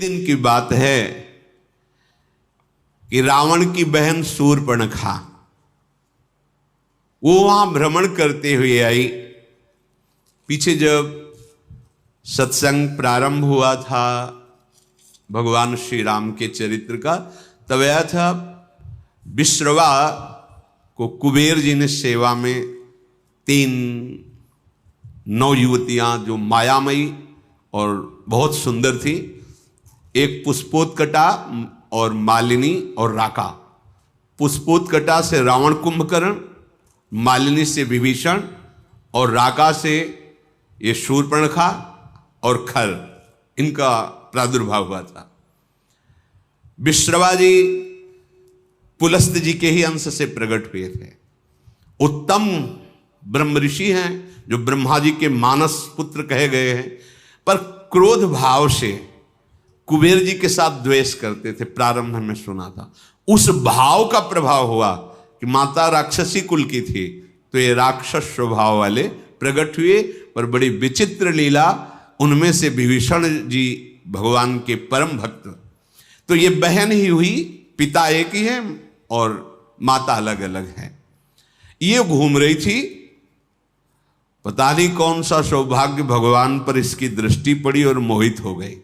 दिन की बात है कि रावण की बहन शूर्पणखा वो वहां भ्रमण करते हुए आई। पीछे जब सत्संग प्रारंभ हुआ था भगवान श्री राम के चरित्र का, तब आया था विश्रवा को कुबेर जी ने सेवा में 3 नौ युवतियां जो मायामयी और बहुत सुंदर थी, एक पुष्पोत्कटा और मालिनी और राका। पुष्पोत्कटा से रावण कुंभकर्ण, मालिनी से विभीषण और राका से ये शूर्पणखा और खर, इनका प्रादुर्भाव हुआ था। विश्रवा जी पुलस्त जी के ही अंश से प्रकट हुए थे। उत्तम ब्रह्म ऋषि हैं जो ब्रह्मा जी के मानस पुत्र कहे गए हैं, पर क्रोध भाव से कुबेर जी के साथ द्वेष करते थे। प्रारंभ में सुना था उस भाव का प्रभाव हुआ कि माता राक्षसी कुल की थी, तो ये राक्षस स्वभाव वाले प्रकट हुए। पर बड़ी विचित्र लीला, उनमें से विभीषण जी भगवान के परम भक्त, तो ये बहन ही हुई, पिता एक ही है और माता अलग अलग है। ये घूम रही थी, पता नहीं कौन सा सौभाग्य भगवान पर इसकी दृष्टि पड़ी और मोहित हो गई।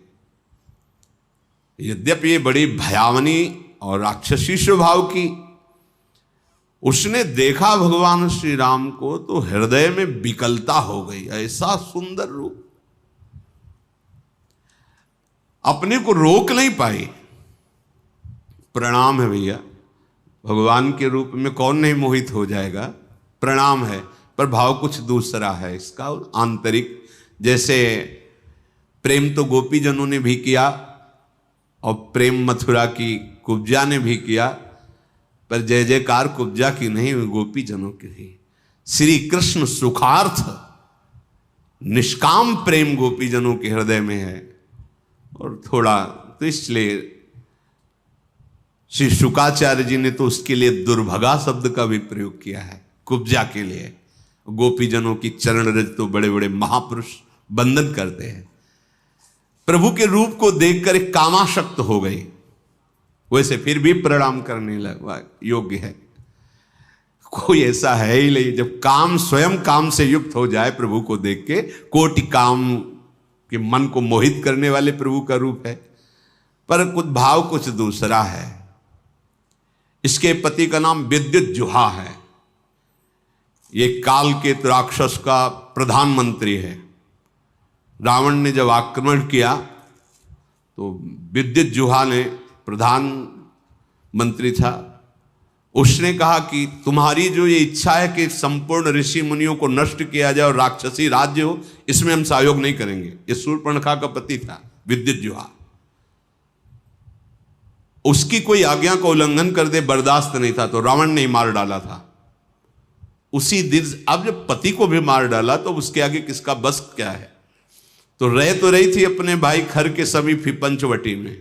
यद्यपि ये बड़ी भयावनी और राक्षसी स्वभाव की, उसने देखा भगवान श्री राम को तो हृदय में विकलता हो गई। ऐसा सुंदर रूप, अपने को रोक नहीं पाई। प्रणाम है भैया, भगवान के रूप में कौन नहीं मोहित हो जाएगा, प्रणाम है, पर भाव कुछ दूसरा है इसका आंतरिक। जैसे प्रेम तो गोपीजनों ने भी किया और प्रेम मथुरा की कुब्जा ने भी किया, पर जय जयकार कुब्जा की नहीं, गोपीजनों की ही। श्री कृष्ण सुखार्थ निष्काम प्रेम गोपीजनों के हृदय में है। और थोड़ा तो इसलिए श्री शुकाचार्य जी ने तो उसके लिए दुर्भगा शब्द का भी प्रयोग किया है कुब्जा के लिए। गोपीजनों की चरण रज तो बड़े बड़े महापुरुष बंधन करते हैं। प्रभु के रूप को देखकर एक कामाशक्त हो गई, वैसे फिर भी प्रणाम करने लगा योग्य है। कोई ऐसा है ही नहीं, जब काम स्वयं काम से युक्त हो जाए प्रभु को देख के, कोटि काम के मन को मोहित करने वाले प्रभु का रूप है। पर कुछ भाव कुछ दूसरा है। इसके पति का नाम विद्युज्जुहा है। ये काल के राक्षस का प्रधानमंत्री है। रावण ने जब आक्रमण किया तो विद्युज्जुहा ने, प्रधानमंत्री था, उसने कहा कि तुम्हारी जो ये इच्छा है कि संपूर्ण ऋषि मुनियों को नष्ट किया जाए और राक्षसी राज्य हो, इसमें हम सहयोग नहीं करेंगे। ये शूर्पणखा का पति था विद्युज्जुहा। उसकी कोई आज्ञा का उल्लंघन कर दे बर्दाश्त नहीं था, तो रावण ने ही मार डाला था उसी दिन। अब जब पति को भी मार डाला तो उसके आगे किसका बस क्या है। तो रही थी अपने भाई खर के समीप ही पंचवटी में,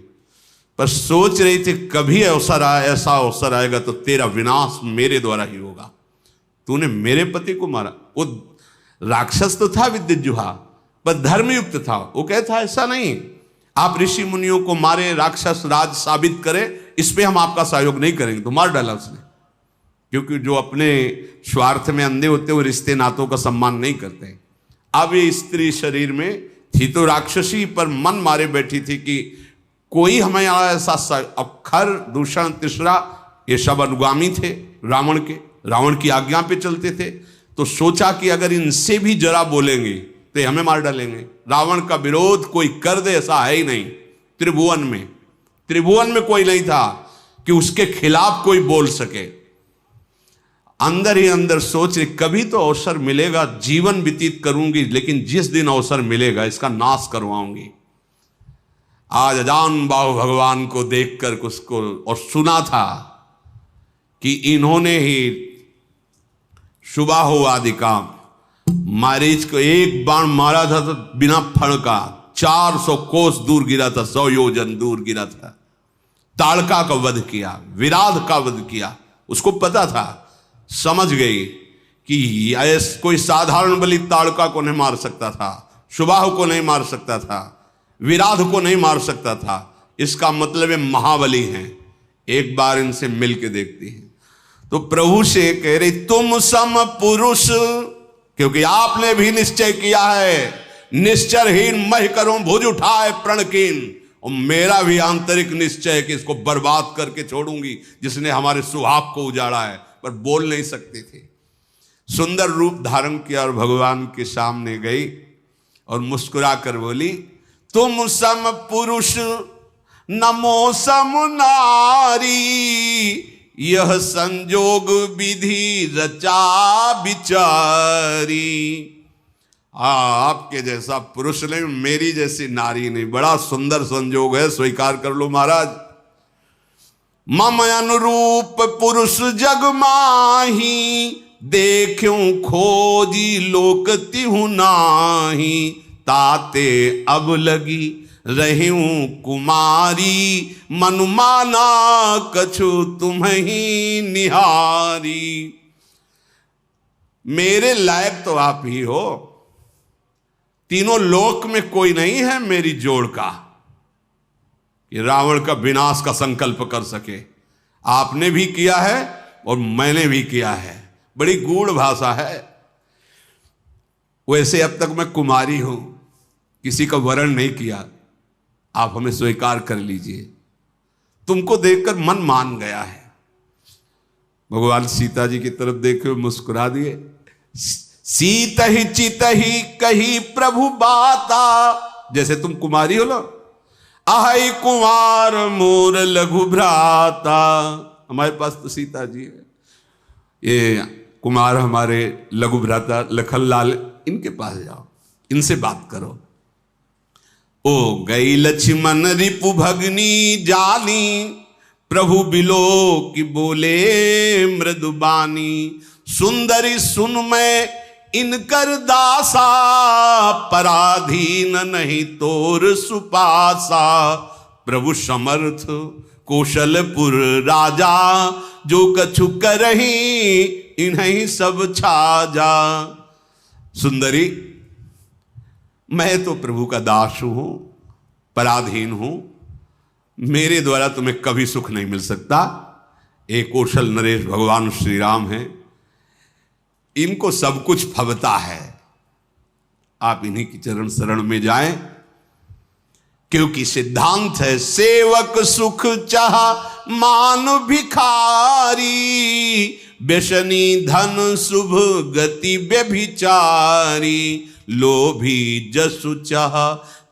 पर सोच रही थी कभी अवसर आए, ऐसा अवसर आएगा तो तेरा विनाश मेरे द्वारा ही होगा। तूने मेरे पति को मारा। वो राक्षस तो था विद्युज्जुहा, पर धर्मयुक्त था। वो कहता ऐसा नहीं, आप ऋषि मुनियों को मारे, राक्षस राज साबित करें, इस पे हम आपका सहयोग नहीं करेंगे। तो मार डाला उसने, क्योंकि जो अपने स्वार्थ में अंधे होते वो रिश्ते नातों का सम्मान नहीं करते। अब ये स्त्री शरीर में थी तो राक्षसी, पर मन मारे बैठी थी कि कोई हमें ऐसा। अब खर, दूषण, तीसरा, ये सब अनुगामी थे रावण के, रावण की आज्ञा पे चलते थे। तो सोचा कि अगर इनसे भी जरा बोलेंगे तो ये हमें मार डालेंगे। रावण का विरोध कोई कर दे ऐसा है ही नहीं। त्रिभुवन में कोई नहीं था कि उसके खिलाफ कोई बोल सके। अंदर ही अंदर सोच रही कभी तो अवसर मिलेगा, जीवन व्यतीत करूंगी, लेकिन जिस दिन अवसर मिलेगा इसका नाश करवाऊंगी। आज अजान बाहु भगवान को देखकर उसको और सुना था कि इन्होंने ही शुभाहो आदि काम, मारीच को एक बाण मारा था तो बिना फण का 400 कोस दूर गिरा था, 100 योजन दूर गिरा था। ताड़का का वध किया, विराध का वध किया। उसको पता था, समझ गई कि कोई साधारण बलि ताड़का को नहीं मार सकता था, शुभाहो को नहीं मार सकता था। विराध को नहीं मार सकता था। इसका मतलब है महाबली हैं, एक बार इनसे मिल के देखती हैं। तो प्रभु से कह रही तुम सम पुरुष, क्योंकि आपने भी निश्चय किया है निश्चरहीन मह करूं भुज उठाए प्रणकीन, और मेरा भी आंतरिक निश्चय है कि इसको बर्बाद करके छोड़ूंगी जिसने हमारे सुहाग को उजाड़ा है। पर बोल नहीं सकती थी। सुंदर रूप धारण किया और भगवान के सामने गई और मुस्कुरा कर बोली तुम सम पुरुष नमो सम नारी, यह संजोग विधि रचा बिचारी। आपके जैसा पुरुष नहीं, मेरी जैसी नारी नहीं, बड़ा सुंदर संजोग है, स्वीकार कर लो महाराज। मम अनुरूप पुरुष जग माही, देखूं खोजी लोक तिहु नाही, ताते अब लगी रहूं कुमारी, मनुमाना कछु तुम्हीं निहारी। मेरे लायक तो आप ही हो, तीनों लोक में कोई नहीं है मेरी जोड़ का कि रावण का विनाश का संकल्प कर सके। आपने भी किया है और मैंने भी किया है, बड़ी गूढ़ भाषा है। वैसे अब तक मैं कुमारी हूं, किसी का वरण नहीं किया, आप हमें स्वीकार कर लीजिए। तुमको देखकर मन मान गया है। भगवान सीता जी की तरफ देखे मुस्कुरा दिए। सीत ही चित ही कही प्रभु बाता, जैसे तुम कुमारी हो लो, आहै कुमार मोर लघु भ्राता। हमारे पास तो सीता जी है, ये कुमार हमारे लघु भ्राता लखनलाल, इनके पास जाओ, इनसे बात करो। ओ गई लक्ष्मण रिपु भगनी जानी, प्रभु बिलो की बोले मृदुबानी। सुंदरी सुन मैं इनकर दासा, पराधीन नहीं तोर सुपासा। प्रभु समर्थ कौशलपुर राजा, जो कछु करही इन्हीं सब छाजा। सुंदरी, मैं तो प्रभु का दास हूं, पराधीन हूं, मेरे द्वारा तुम्हें कभी सुख नहीं मिल सकता। एक कौशल नरेश भगवान श्री राम हैं, इनको सब कुछ फबता है। आप इन्हीं की चरण शरण में जाएं, क्योंकि सिद्धांत है सेवक सुख चाह मान भिखारी, व्यसनी धन शुभ गति व्यभिचारी। लोभी जसु चाह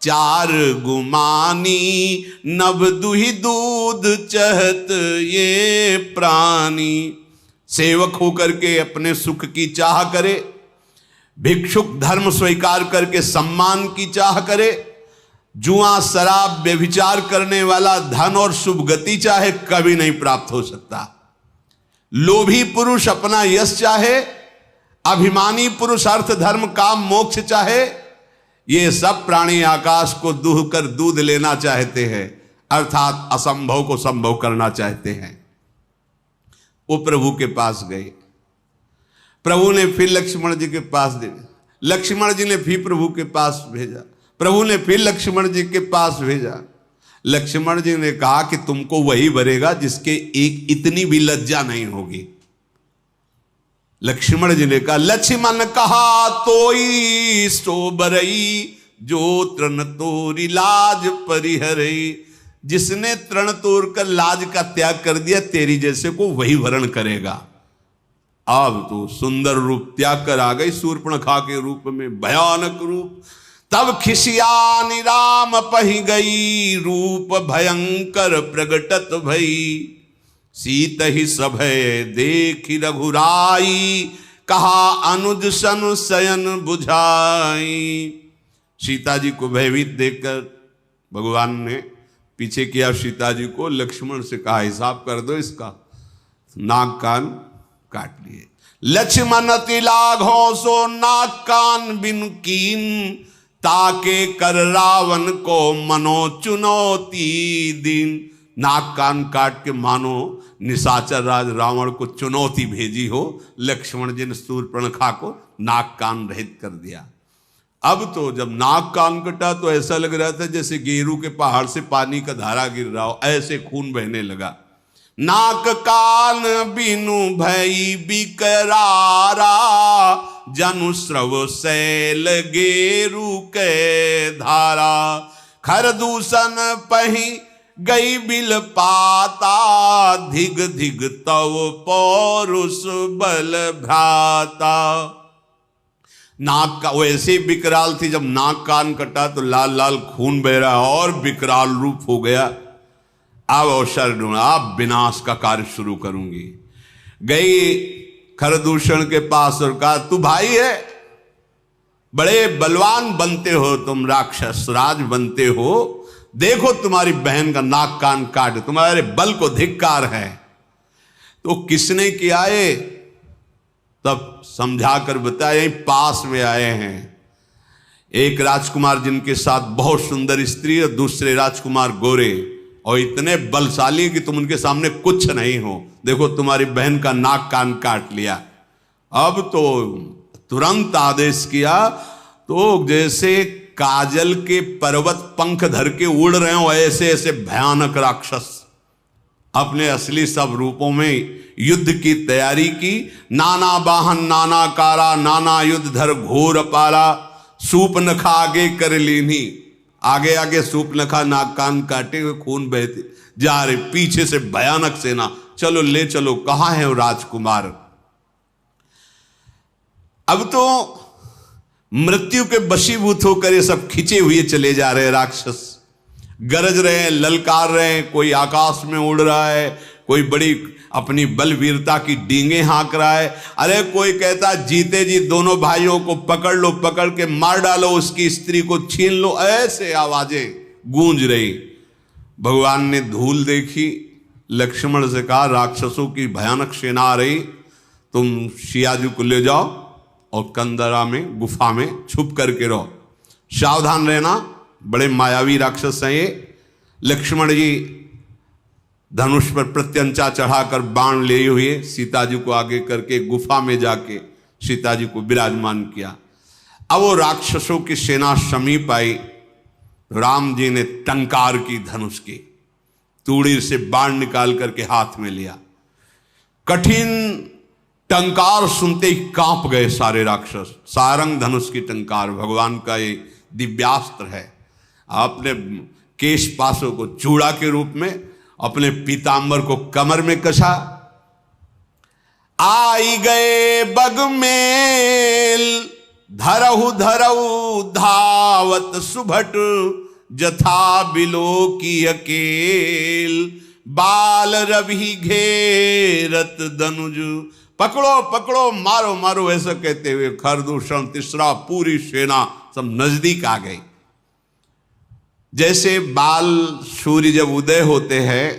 चार गुमानी, नभ दुहि दूध चहत ये प्राणी। सेवक होकर के अपने सुख की चाह करे, भिक्षुक धर्म स्वीकार करके सम्मान की चाह करे, जुआ शराब व्यभिचार करने वाला धन और शुभ गति चाहे, कभी नहीं प्राप्त हो सकता। लोभी पुरुष अपना यश चाहे, अभिमानी पुरुष अर्थ धर्म काम मोक्ष चाहे, ये सब प्राणी आकाश को दूह कर दूध लेना चाहते हैं, अर्थात असंभव को संभव करना चाहते हैं। वो प्रभु के पास गए, प्रभु ने फिर लक्ष्मण जी के पास दे, लक्ष्मण जी ने फिर प्रभु के पास भेजा, प्रभु ने फिर लक्ष्मण जी के पास भेजा। लक्ष्मण जी ने कहा कि तुमको वही भरेगा जिसके एक इतनी भी लज्जा नहीं होगी। लक्ष्मण जी ने कहा, लक्ष्मण कहा तोई सो बरई, जो तृण तोरी लाज परिहरई। जिसने तृण तोड़ कर लाज का त्याग कर दिया, तेरी जैसे को वही वरण करेगा। अब तो सुंदर रूप त्याग कर आ गई शूर्पणखा के रूप में, भयानक रूप। तब खिसियानी राम पही गई, रूप भयंकर प्रगटत भई। सीत ही सभय देखी रघुराई, कहा अनुज सन शयन बुझाई। सीता जी को भयभीत देखकर भगवान ने पीछे किया सीता जी को, लक्ष्मण से कहा हिसाब कर दो इसका। नाक कान काट लिए। लक्ष्मण तिलाघो सो नाक कान बिन कीन, ताके कर रावण को मनो चुनौती दिन। नाक कान काट के मानो निशाचर राज रावण को चुनौती भेजी हो। लक्ष्मण जी ने शूर्पणखा को नाक कान रहित कर दिया। अब तो जब नाक कान कटा तो ऐसा लग रहा था जैसे गेरू के पहाड़ से पानी का धारा गिर रहा हो, ऐसे खून बहने लगा। नाक कान बिनु भई बिकरारा, जनु स्रव सैल गेरू के धारा। खर दूषण पही गई बिल पाता, धिग धिग तव पौरुष बल भ्राता। नाक का वो ऐसे विकराल थी, जब नाक कान कटा तो लाल लाल खून बह रहा और विकराल रूप हो गया। अब अवसर ढूंढा, अब विनाश का कार्य शुरू करूंगी। गई खरदूषण के पास और कहा, तू भाई है, बड़े बलवान बनते हो तुम, राक्षस राज बनते हो, देखो तुम्हारी बहन का नाक कान काट, तुम्हारे बल को धिक्कार है। तो किसने किया है? तब समझाकर बताया, यहीं पास में आए हैं एक राजकुमार जिनके साथ बहुत सुंदर स्त्री और दूसरे राजकुमार गोरे और इतने बलशाली कि तुम उनके सामने कुछ नहीं हो। देखो तुम्हारी बहन का नाक कान काट लिया। अब तो तुरंत आदेश किया, तो जैसे काजल के पर्वत पंख धर के उड़ रहे हो ऐसे ऐसे भयानक राक्षस अपने असली सब रूपों में युद्ध की तैयारी की। नाना वाहन नाना कारा, नाना युद्ध धर घोर पारा, सूपनखा आगे कर लीनी। आगे आगे सूपनखा नाक कान काटे हुए खून बहते जा रहे, पीछे से भयानक सेना, चलो ले चलो, कहां है वो राजकुमार। अब तो मृत्यु के वशीभूत होकर ये सब खिंचे हुए चले जा रहे हैं राक्षस, गरज रहे हैं, ललकार रहे हैं, कोई आकाश में उड़ रहा है, कोई बड़ी अपनी बलवीरता की डींगे हाँक रहा है। अरे कोई कहता जीते जी दोनों भाइयों को पकड़ लो, पकड़ के मार डालो, उसकी स्त्री को छीन लो, ऐसे आवाजें गूंज रही। भगवान ने धूल देखी, लक्ष्मण से कहा राक्षसों की भयानक सेना आ रही, तुम सियाजी को ले जाओ और कंदरा में गुफा में छुप करके रहो, सावधान रहना, बड़े मायावी राक्षस हैं ये। लक्ष्मण जी धनुष पर प्रत्यंचा चढ़ाकर बाण लिए हुए सीता जी को आगे करके गुफा में जाके सीता जी को विराजमान किया। अब वो राक्षसों की सेना समीप आई, राम जी ने टंकार की धनुष की, तूड़ी से बाण निकाल करके हाथ में लिया। कठिन टंकार सुनते ही कांप गए सारे राक्षस। सारंग धनुष की टंकार भगवान का ये दिव्यास्त्र है। आपने केश पासों को चूड़ा के रूप में, अपने पीतांबर को कमर में कसा। आई गए बगमेल, धरहु धरहु धावत सुभट, जथा बिलो की अकेल, बाल रवि घेरत दनुज। पकड़ो पकड़ो, मारो मारो, ऐसा कहते हुए खरदूषण तीसरा पूरी सेना सब नजदीक आ गई। जैसे बाल सूर्य जब उदय होते हैं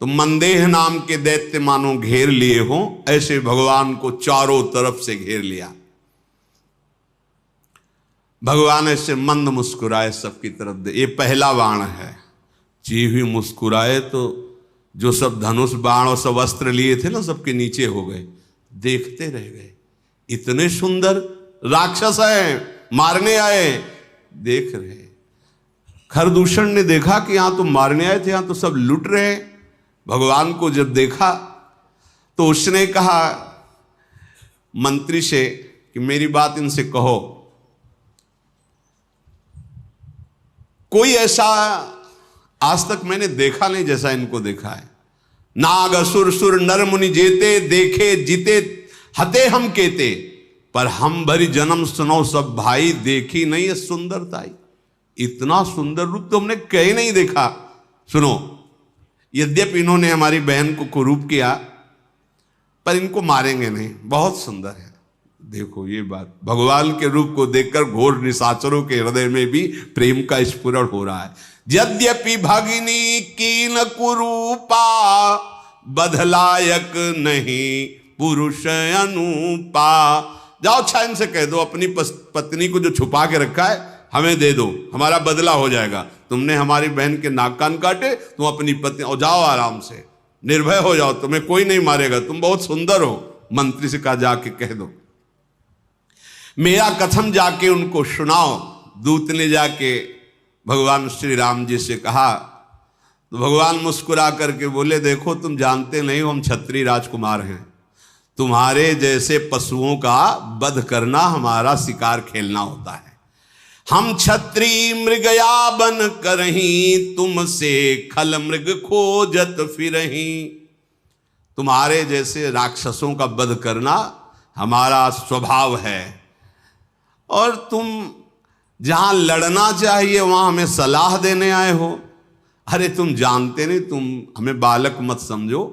तो मंदेह नाम के दैत्य मानो घेर लिए हों, ऐसे भगवान को चारों तरफ से घेर लिया। भगवान ऐसे मंद मुस्कुराए सबकी तरफ दे, ये पहला बाण है। जी हुई मुस्कुराए तो जो सब धनुष बाण और सब अस्त्र लिए थे ना, सबके नीचे हो गए, देखते रह गए। इतने सुंदर राक्षस हैं, मारने आए, देख रहे। खरदूषण ने देखा कि यहां तो मारने आए थे, यहां तो सब लुट रहे हैं। भगवान को जब देखा तो उसने कहा मंत्री से कि मेरी बात इनसे कहो। कोई ऐसा आज तक मैंने देखा नहीं जैसा इनको देखा है। नाग असुर सुर नर मुनि जेते, देखे जीते हते हम केते, पर हम भरी जन्म सुनो सब भाई, देखी नहीं है सुंदरताई। इतना सुंदर रूप तो हमने कहीं नहीं देखा। सुनो, यद्यपि इन्होंने हमारी बहन को कुरूप किया, पर इनको मारेंगे नहीं, बहुत सुंदर है। देखो ये बात, भगवान के रूप को देखकर घोर निशाचरों के हृदय में भी प्रेम का स्फुरण हो रहा है। यद्यपि भगिनी कीन कुरूपा, बधलायक नहीं पुरुष अनुपा। जाओ अच्छा इनसे कह दो, अपनी पत्नी को जो छुपा के रखा है हमें दे दो, हमारा बदला हो जाएगा। तुमने हमारी बहन के नाक कान काटे, तुम अपनी पत्नी, और जाओ आराम से, निर्भय हो जाओ, तुम्हें कोई नहीं मारेगा, तुम बहुत सुंदर हो। मंत्री से कहा जाके कह दो। मेरा कथन जाके उनको सुनाओ। दूत ने जाके भगवान श्री राम जी से कहा तो भगवान मुस्कुरा करके बोले, देखो तुम जानते नहीं हो हम क्षत्रिय राजकुमार हैं, तुम्हारे जैसे पशुओं का वध करना हमारा शिकार खेलना होता है। हम क्षत्रिय मृगया बन करहीं, तुमसे खल मृग खोजत फिरहीं। तुम्हारे जैसे राक्षसों का वध करना हमारा स्वभाव है, और तुम जहां लड़ना चाहिए वहां हमें सलाह देने आए हो। अरे तुम जानते नहीं, तुम हमें बालक मत समझो,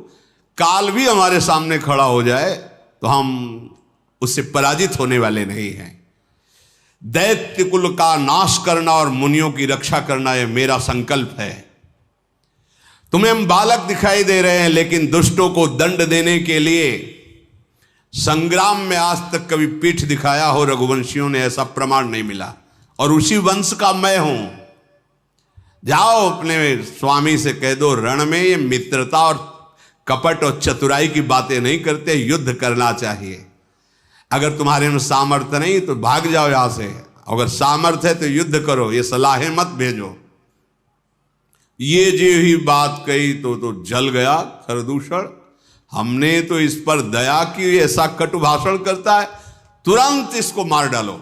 काल भी हमारे सामने खड़ा हो जाए तो हम उससे पराजित होने वाले नहीं हैं। दैत्य कुल का नाश करना और मुनियों की रक्षा करना यह मेरा संकल्प है। तुम्हें हम बालक दिखाई दे रहे हैं, लेकिन दुष्टों को दंड देने के लिए संग्राम में आज तक कभी पीठ दिखाया हो रघुवंशियों ने, ऐसा प्रमाण नहीं मिला, और उसी वंश का मैं हूं। जाओ अपने स्वामी से कह दो, रण में ये मित्रता और कपट और चतुराई की बातें नहीं करते, युद्ध करना चाहिए। अगर तुम्हारे में सामर्थ्य नहीं तो भाग जाओ यहां से, अगर सामर्थ्य है तो युद्ध करो, ये सलाहें मत भेजो। ये जो ही बात कही तो जल गया खरदूषण। हमने तो इस पर दया की, ऐसा कटु भाषण करता है, तुरंत इसको मार डालो।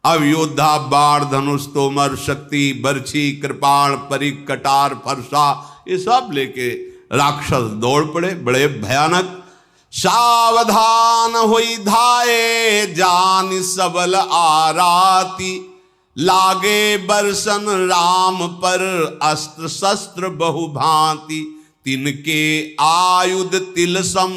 अब योद्धा बाण धनुष तोमर शक्ति बर्छी कृपाण परिक कटार फरसा ये सब लेके राक्षस दौड़ पड़े, बड़े भयानक। सावधान होई धाये जान सबल आराती, लागे बरसन राम पर अस्त्र शस्त्र बहुभांति। तिनके आयुध तिलसम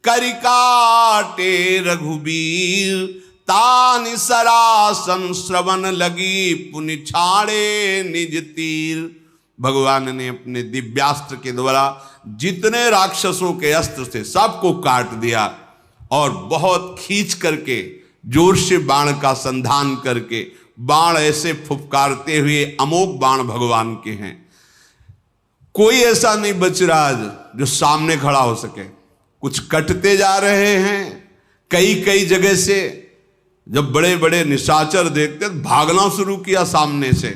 करिकाटे रघुबीर, तानि सरासन श्रवण लगी पुनि छाड़े निज तीर। भगवान ने अपने दिव्यास्त्र के द्वारा जितने राक्षसों के अस्त्र थे सबको काट दिया, और बहुत खींच करके जोर से बाण का संधान करके, बाण ऐसे फुफकारते हुए अमोघ बाण भगवान के हैं। कोई ऐसा नहीं बच रहा आज जो सामने खड़ा हो सके। कुछ कटते जा रहे हैं कई कई जगह से। जब बड़े बड़े निशाचर देखते भागना शुरू किया सामने से।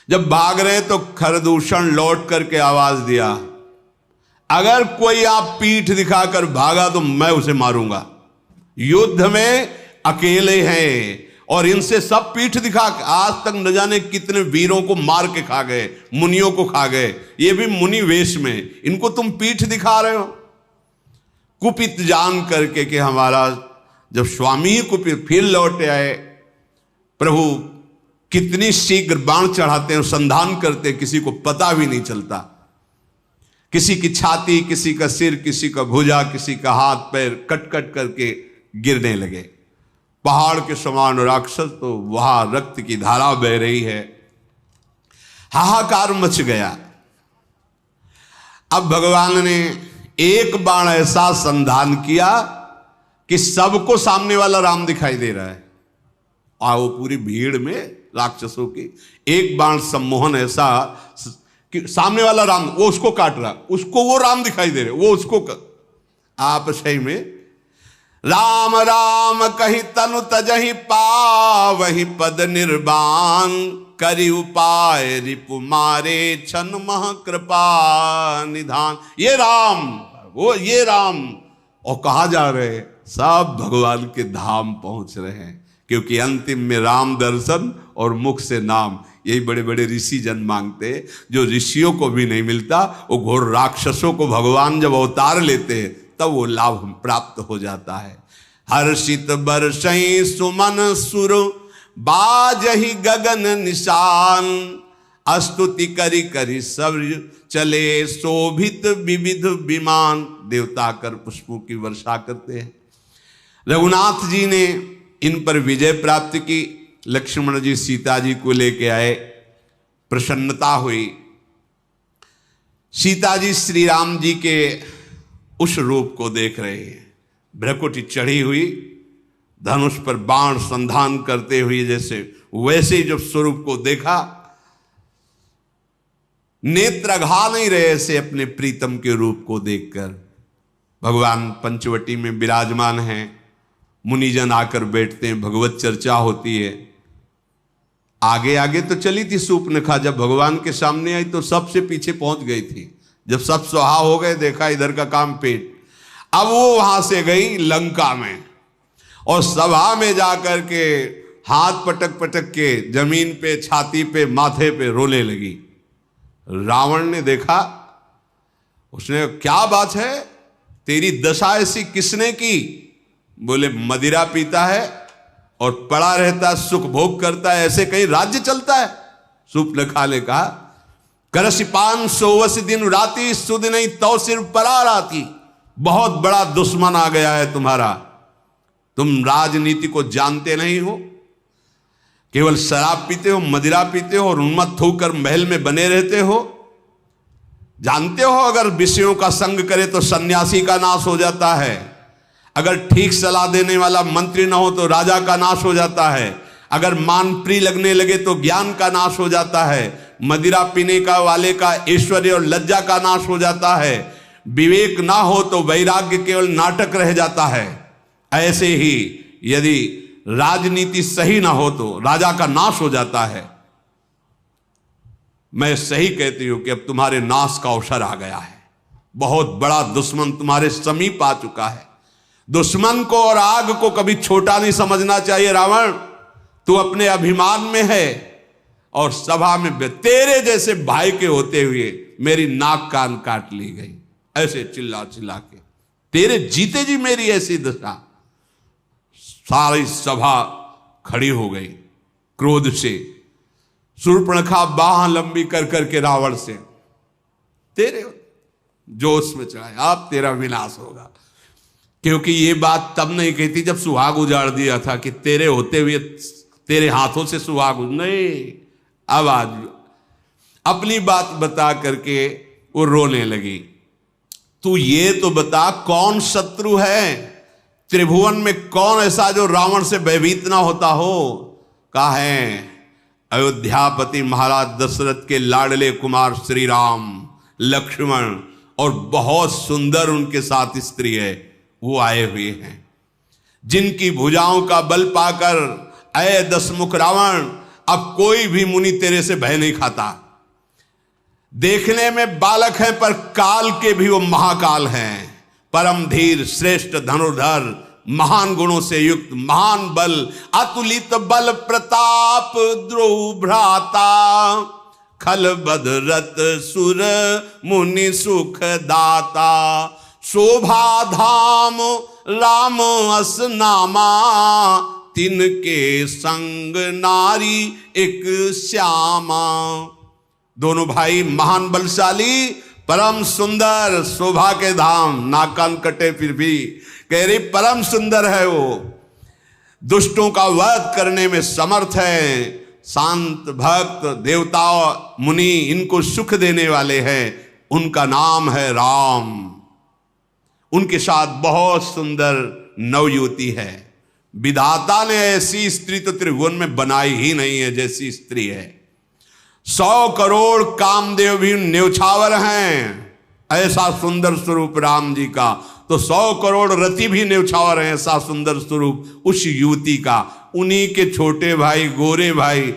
जब भाग रहे तो खरदूषण लौट करके आवाज दिया, अगर कोई आप पीठ दिखाकर भागा तो मैं उसे मारूंगा। युद्ध में अकेले हैं और इनसे सब पीठ दिखा, आज तक न जाने कितने वीरों को मार के खा गए, मुनियों को खा गए, ये भी मुनि वेश में, इनको तुम पीठ दिखा रहे हो। कुपित जान करके कि हमारा जब स्वामी ही कुपित, फिर लौट आए। प्रभु कितनी शीघ्र बाण चढ़ाते हैं, संधान करते, किसी को पता भी नहीं चलता। किसी की छाती, किसी का सिर, किसी का भुजा, किसी का हाथ पैर कट कट करके गिरने लगे। पहाड़ के समान राक्षस, तो वहां रक्त की धारा बह रही है। हाहाकार मच गया। अब भगवान ने एक बाण ऐसा संधान किया कि सबको सामने वाला राम दिखाई दे रहा है। और वो पूरी भीड़ में राक्षसों की एक बाण सम्मोहन ऐसा कि सामने वाला राम, वो उसको काट रहा, उसको वो राम दिखाई दे रहे, वो उसको आप सही में राम राम कहीं तनु तजहि पावहि पद निर्वाण, करि उपाय रिपु मारे छन मह कृपा निधान। ये राम, वो ये राम, और कहा जा रहे हैं सब भगवान के धाम पहुंच रहे हैं, क्योंकि अंतिम में राम दर्शन और मुख से नाम, यही बड़े बड़े ऋषि जन मांगते, जो ऋषियों को भी नहीं मिलता। वो घोर राक्षसों को भगवान जब अवतार लेते हैं तब वो लाभ प्राप्त हो जाता है। हर्षित बरसई सुमन सुर बाजहि गगन निशान, स्तुति करी करी सब चले शोभित विविध विमान। देवता कर पुष्पों की वर्षा करते हैं। रघुनाथ जी ने इन पर विजय प्राप्त की। लक्ष्मण जी सीता जी को लेके आए, प्रसन्नता हुई। सीता जी श्री राम जी के उस रूप को देख रहे हैं, भ्रकुटी चढ़ी हुई, धनुष पर बाण संधान करते हुए, जैसे वैसे ही जब स्वरूप को देखा, नेत्र अघा नहीं रहे से अपने प्रीतम के रूप को देखकर। भगवान पंचवटी में विराजमान हैं, मुनिजन आकर बैठते हैं, भगवत चर्चा होती है। आगे आगे तो चली थी सूर्पणखा, जब भगवान के सामने आई तो सबसे पीछे पहुंच गई थी। जब सब सुहा हो गए, देखा इधर का काम पेट। अब वो वहां से गई लंका में, और सभा में जाकर के हाथ पटक पटक के जमीन पे, छाती पे, माथे पे रोने लगी। रावण ने देखा, उसने क्या बात है, तेरी दशा ऐसी किसने की? बोले मदिरा पीता है और पड़ा रहता, सुख भोग करता है, ऐसे कहीं राज्य चलता है? सूर्पणखा ने कहा, करसी 500 दिन राती, सुध नहीं तो सिर्फ परा राती। बहुत बड़ा दुश्मन आ गया है तुम्हारा, तुम राजनीति को जानते नहीं हो, केवल शराब पीते हो, मदिरा पीते हो और उन्मत्त होकर महल में बने रहते हो। जानते हो अगर विषयों का संग करे तो सन्यासी का नाश हो जाता है, अगर ठीक सलाह देने वाला मंत्री ना हो तो राजा का नाश हो जाता है, अगर मान प्रिय लगने लगे तो ज्ञान का नाश हो जाता है, मदिरा पीने का वाले का ऐश्वर्य और लज्जा का नाश हो जाता है, विवेक ना हो तो वैराग्य केवल नाटक रह जाता है। ऐसे ही यदि राजनीति सही ना हो तो राजा का नाश हो जाता है। मैं सही कहती हूं कि अब तुम्हारे नाश का अवसर आ गया है, बहुत बड़ा दुश्मन तुम्हारे समीप आ चुका है। दुश्मन को और आग को कभी छोटा नहीं समझना चाहिए। रावण, तू अपने अभिमान में है और सभा में तेरे जैसे भाई के होते हुए मेरी नाक कान काट ली गई, ऐसे चिल्ला चिल्ला के, तेरे जीते जी मेरी ऐसी दशा। सारी सभा खड़ी हो गई क्रोध से। शूर्पणखा बाह लंबी कर करके रावण से, तेरे जोश में चढ़ाए, अब तेरा विनाश होगा। क्योंकि ये बात तब नहीं कहती जब सुहाग उजाड़ दिया था कि तेरे होते हुए तेरे हाथों से सुहाग, नहीं, अब आज अपनी बात बता करके वो रोने लगी। तू ये तो बता कौन शत्रु है त्रिभुवन में, कौन ऐसा जो रावण से भयभीत ना होता हो? कहा है अयोध्यापति महाराज दशरथ के लाडले कुमार श्री राम, लक्ष्मण और बहुत सुंदर उनके साथ स्त्री है, वो आए हुए हैं, जिनकी भुजाओं का बल पाकर अय दशमुख रावण अब कोई भी मुनि तेरे से भय नहीं खाता। देखने में बालक है पर काल के भी वो महाकाल हैं, परम धीर, श्रेष्ठ धनुर्धर, महान गुणों से युक्त, महान बल, अतुलित बल प्रताप, द्रोह भ्राता, खल बदरत सुर मुनि सुख दाता, शोभा धाम राम अस नामा, तिनके संग नारी एक श्यामा। दोनों भाई महान बलशाली, परम सुंदर, शोभा के धाम, नाक कान कटे फिर भी कह रही परम सुंदर है वो, दुष्टों का वध करने में समर्थ है, शांत भक्त, देवता मुनि इनको सुख देने वाले हैं, उनका नाम है राम। उनके साथ बहुत सुंदर नवयुवती है। विधाता ने ऐसी स्त्री तो त्रिभुवन में बनाई ही नहीं है जैसी स्त्री है। 100 करोड़ कामदेव भी न्यौछावर हैं, ऐसा सुंदर स्वरूप राम जी का, तो 100 करोड़ रति भी न्यौछावर हैं, ऐसा सुंदर स्वरूप उस युवती का। उन्हीं के छोटे भाई, गोरे भाई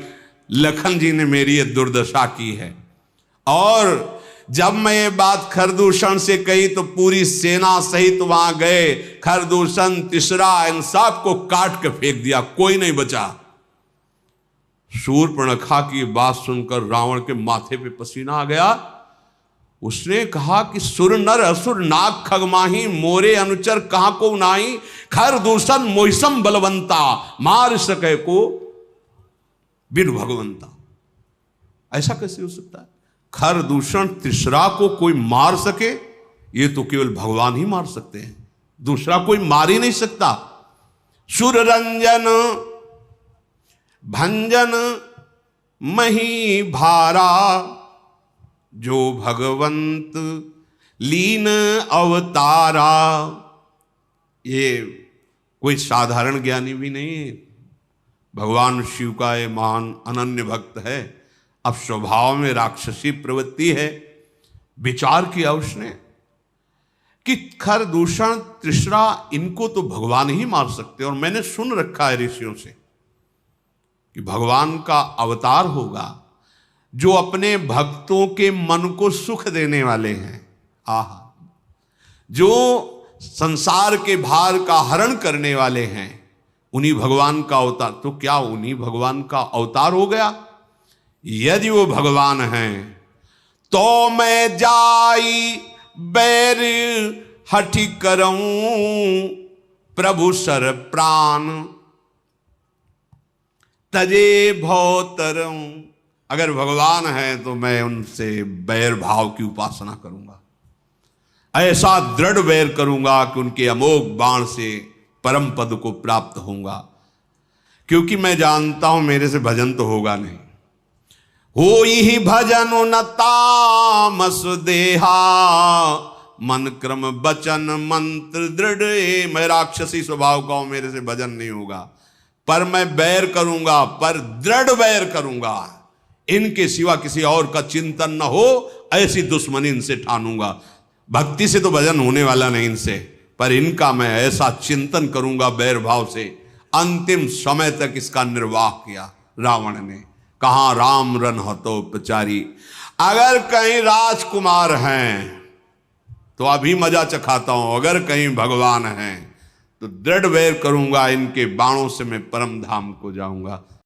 लखन जी ने मेरी ये दुर्दशा की है। और जब मैं ये बात खरदूषण से कही तो पूरी सेना सहित वहां गए, खरदूषण, तिसरा, इन सब को काट के फेंक दिया, कोई नहीं बचा। शूर्पणखा की बात सुनकर रावण के माथे पे पसीना आ गया। उसने कहा कि सुर नर असुर नाग खगमाही, मोरे अनुचर कहां को नाही, खरदूषण मोहिसम बलवंता, मार सके को बिन भगवंता। ऐसा कैसे हो सकता है? खरदूषण तिसरा को कोई मार सके, ये तो केवल भगवान ही मार सकते हैं, दूसरा कोई मार ही नहीं सकता। सुर रंजन भंजन मही भारा, जो भगवंत लीन अवतारा। ये कोई साधारण ज्ञानी भी नहीं है, भगवान शिव का ये महान अनन्य भक्त है। अब स्वभाव में राक्षसी प्रवृत्ति है, विचार किया उसने, कि खर, दूषण, तृष्णा, इनको तो भगवान ही मार सकते हैं। और मैंने सुन रखा है ऋषियों से कि भगवान का अवतार होगा जो अपने भक्तों के मन को सुख देने वाले हैं। आहा, जो संसार के भार का हरण करने वाले हैं, उन्हीं भगवान का अवतार। तो क्या उन्हीं भगवान का अवतार हो गया? यदि वो भगवान हैं तो मैं जाई बैर हठि करऊं प्रभु सर प्राण तजे भौतरऊं। अगर भगवान है तो मैं उनसे बैर भाव की उपासना करूंगा, ऐसा दृढ़ बैर करूंगा कि उनके अमोघ बाण से परम पद को प्राप्त होऊंगा, क्योंकि मैं जानता हूं मेरे से भजन तो होगा नहीं। हो ही भजन न तामस देहा मन क्रम बचन मंत्र दृढ़। मैं राक्षसी स्वभाव का हूं, मेरे से भजन नहीं होगा, पर मैं बैर करूंगा, पर दृढ़ बैर करूंगा। इनके सिवा किसी और का चिंतन न हो, ऐसी दुश्मनी इनसे ठानूंगा। भक्ति से तो भजन होने वाला नहीं इनसे, पर इनका मैं ऐसा चिंतन करूंगा बैर भाव से। अंतिम समय तक इसका निर्वाह किया रावण ने। कहां राम रन हतोपचारी। अगर कहीं राजकुमार हैं तो अभी मजा चखाता हूं, अगर कहीं भगवान हैं तो दृढ़ वैर करूंगा, इनके बाणों से मैं परम धाम को जाऊंगा।